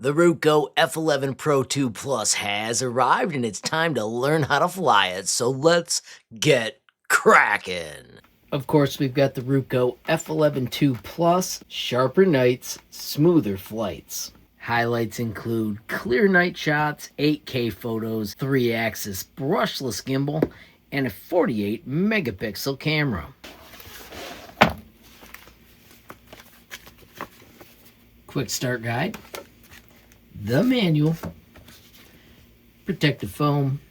The Ruko F11PRO 2 Plus has arrived and it's time to learn how to fly it, so let's get cracking. Of course, we've got the Ruko F11 Plus, sharper nights, smoother flights. Highlights include clear night shots, 8K photos, 3-axis brushless gimbal, and a 48 megapixel camera. Quick start guide, the manual, protective foam,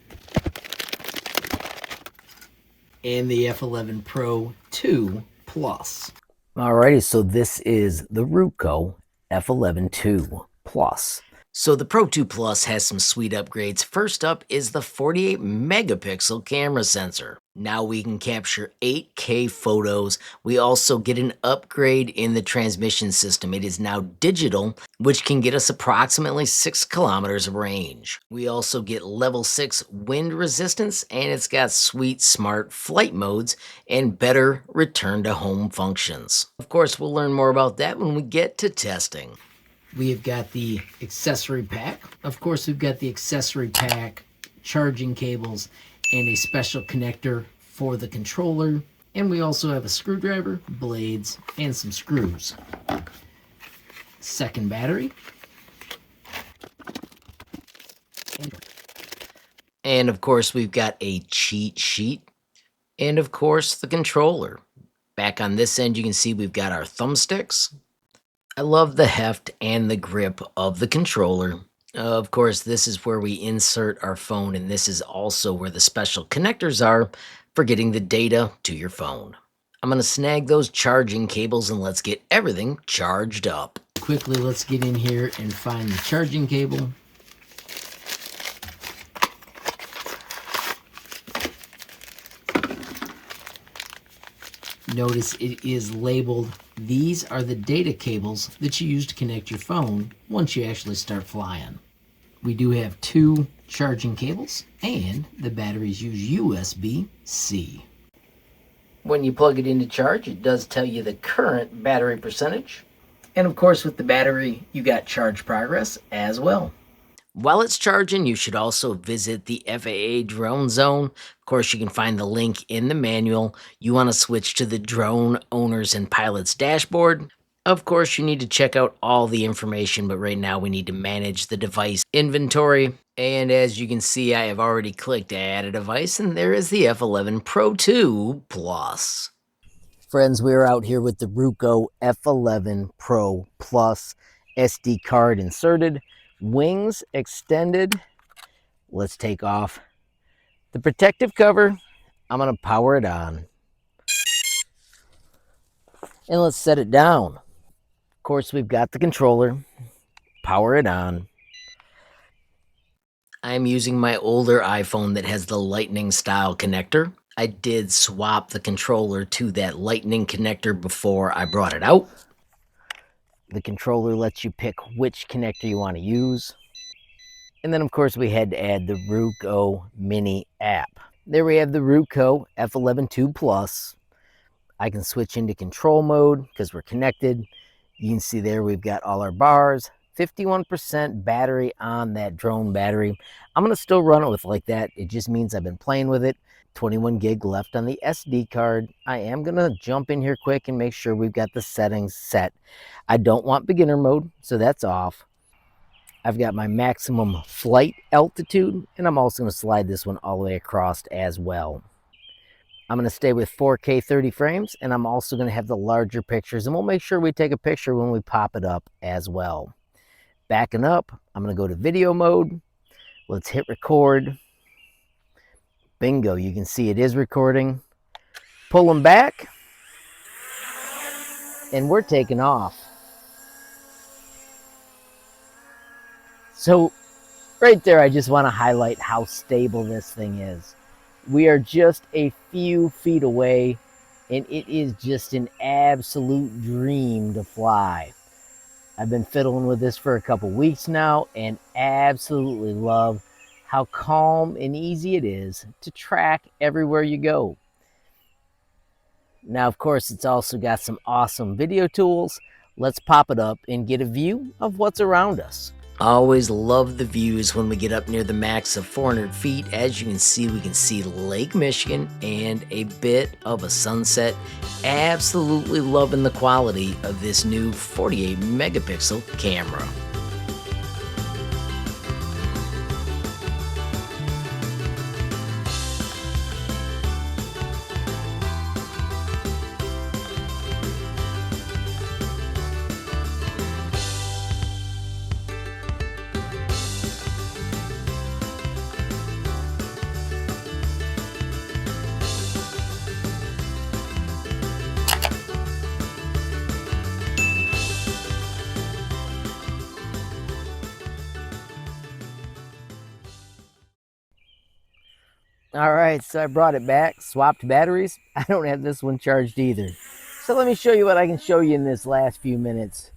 and the F11PRO 2 Plus. Alrighty, so this is the Ruko F11 2 Plus. So the Pro 2 Plus has some sweet upgrades. First up is the 48 megapixel camera sensor. Now we can capture 8K photos. We also get an upgrade in the transmission system. It is now digital, which can get us approximately 6 kilometers of range. We also get level 6 wind resistance, and it's got sweet smart flight modes and better return to home functions. Of course, we'll learn more about that when we get to testing. We have got the accessory pack. Of course, we've got the accessory pack, charging cables, and a special connector for the controller. And we also have a screwdriver, blades, and some screws. Second battery. And of course, we've got a cheat sheet. And of course, the controller. Back on this end, you can see we've got our thumbsticks. I love the heft and the grip of the controller. Of course, this is where we insert our phone, and this is also where the special connectors are for getting the data to your phone. I'm going to snag those charging cables and let's get everything charged up. Quickly, let's get in here and find the charging cable. Notice it is labeled, these are the data cables that you use to connect your phone once you actually start flying. We do have 2 charging cables, and the batteries use USB-C. When you plug it into charge, it does tell you the current battery percentage. And of course, with the battery, you got charge progress as well. While it's charging, you should also visit the FAA drone zone. Of course, you can find the link in the manual. You want to switch to the drone owners and pilots dashboard. Of course, you need to check out all the information, but right now we need to manage the device inventory. And as you can see, I have already clicked add a device, and there is the F11PRO 2 Plus. Friends, we are out here with the Ruko F11PRO Plus, SD card inserted, wings extended. Let's take off the protective cover. I'm going to power it on. And let's set it down. Of course, we've got the controller. Power it on. I'm using my older iPhone that has the lightning style connector. I did swap the controller to that lightning connector before I brought it out. The controller lets you pick which connector you want to use. And then, of course, we had to add the Ruko Mini app. There we have the Ruko F11 2 Plus. I can switch into control mode because we're connected. You can see there we've got all our bars. 51% battery on that drone battery. I'm going to still run it with like that. It just means I've been playing with it. 21 gig left on the SD card. I am going to jump in here quick and make sure we've got the settings set. I don't want beginner mode, so that's off. I've got my maximum flight altitude, and I'm also going to slide this one all the way across as well. I'm going to stay with 4K 30 frames, and I'm also going to have the larger pictures, and we'll make sure we take a picture when we pop it up as well. Backing up, I'm going to go to video mode. Let's hit record. Bingo, you can see it is recording. Pull them back, and we're taking off. So right there, I just want to highlight how stable this thing is. We are just a few feet away, and it is just an absolute dream to fly. I've been fiddling with this for a couple weeks now and absolutely love how calm and easy it is to track everywhere you go. Now, of course, it's also got some awesome video tools. Let's pop it up and get a view of what's around us. Always love the views when we get up near the max of 400 feet. As you can see, we can see Lake Michigan and a bit of a sunset. Absolutely loving the quality of this new 48 megapixel camera. All right, so I brought it back, swapped batteries. I don't have this one charged either. So let me show you what I can show you in this last few minutes.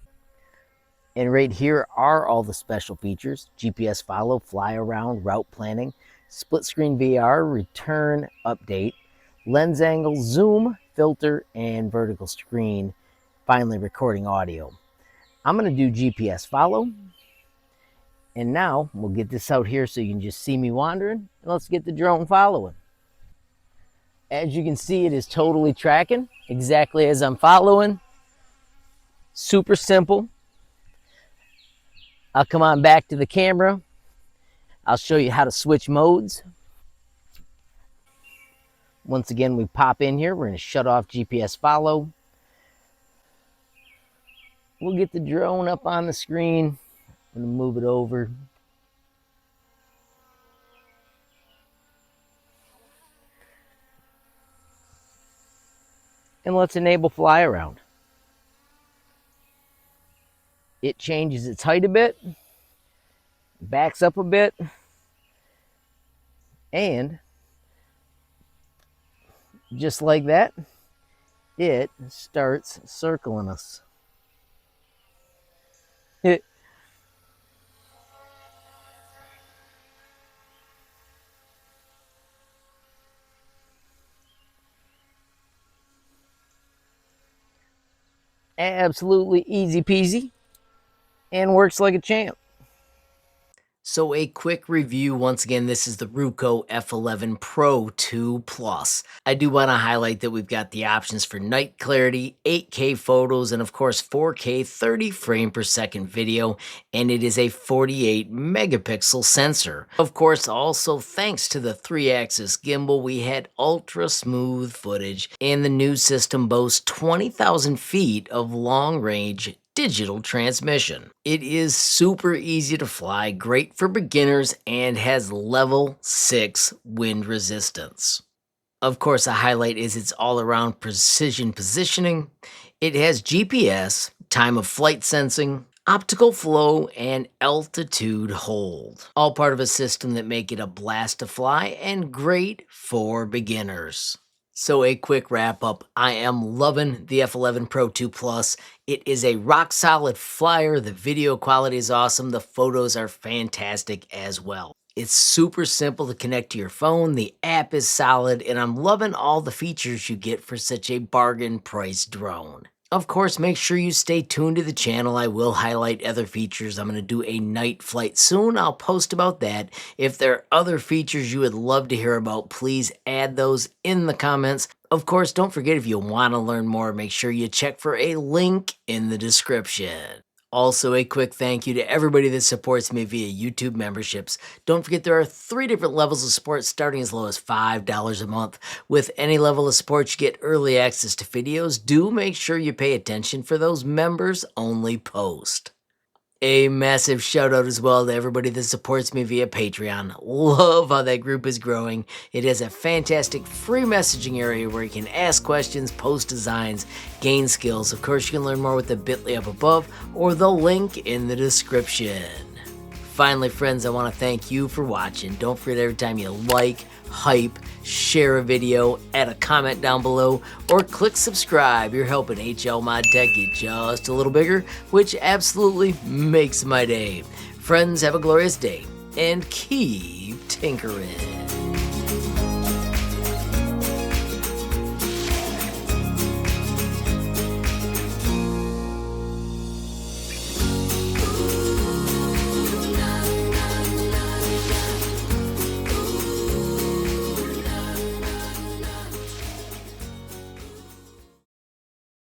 And right here are all the special features: GPS follow, fly around, route planning, split screen VR, return update, lens angle, zoom, filter, and vertical screen, finally recording audio. I'm gonna do GPS follow. And now we'll get this out here so you can just see me wandering. And let's get the drone following. As you can see, it is totally tracking exactly as I'm following. Super simple. I'll come on back to the camera. I'll show you how to switch modes. Once again, we pop in here. We're going to shut off GPS follow. We'll get the drone up on the screen. I'm going to move it over. And let's enable fly around. It changes its height a bit, backs up a bit, and just like that, it starts circling us. Absolutely easy peasy and works like a champ. So a quick review. Once again, this is the Ruko F11PRO 2 Plus. I do want to highlight that we've got the options for night clarity, 8K photos, and of course 4K 30 frame per second video, and it is a 48 megapixel sensor. Of course, also thanks to the 3-axis gimbal, we had ultra smooth footage, and the new system boasts 20,000 feet of long range digital transmission. It is super easy to fly, great for beginners, and has level 6 wind resistance. Of course, a highlight is its all-around precision positioning. It has GPS, time of flight sensing, optical flow, and altitude hold. All part of a system that make it a blast to fly and great for beginners. So a quick wrap up. I am loving the F11PRO 2 Plus. It is a rock solid flyer. The video quality is awesome. The photos are fantastic as well. It's super simple to connect to your phone. The app is solid, and I'm loving all the features you get for such a bargain price drone. Of course, make sure you stay tuned to the channel. I will highlight other features. I'm going to do a night flight soon. I'll post about that. If there are other features you would love to hear about, please add those in the comments. Of course, don't forget, if you want to learn more, make sure you check for a link in the description. Also, a quick thank you to everybody that supports me via YouTube memberships. Don't forget, there are 3 different levels of support starting as low as $5 a month. With any level of support, you get early access to videos. Do make sure you pay attention for those members only posts. A massive shout out as well to everybody that supports me via Patreon. Love how that group is growing. It is a fantastic free messaging area where you can ask questions, post designs, gain skills. Of course, you can learn more with the bit.ly up above or the link in the description. Finally, friends, I want to thank you for watching. Don't forget, every time you like, hype, share a video, add a comment down below, or click subscribe, you're helping HLModTech get just a little bigger, which absolutely makes my day. Friends, have a glorious day, and keep tinkering.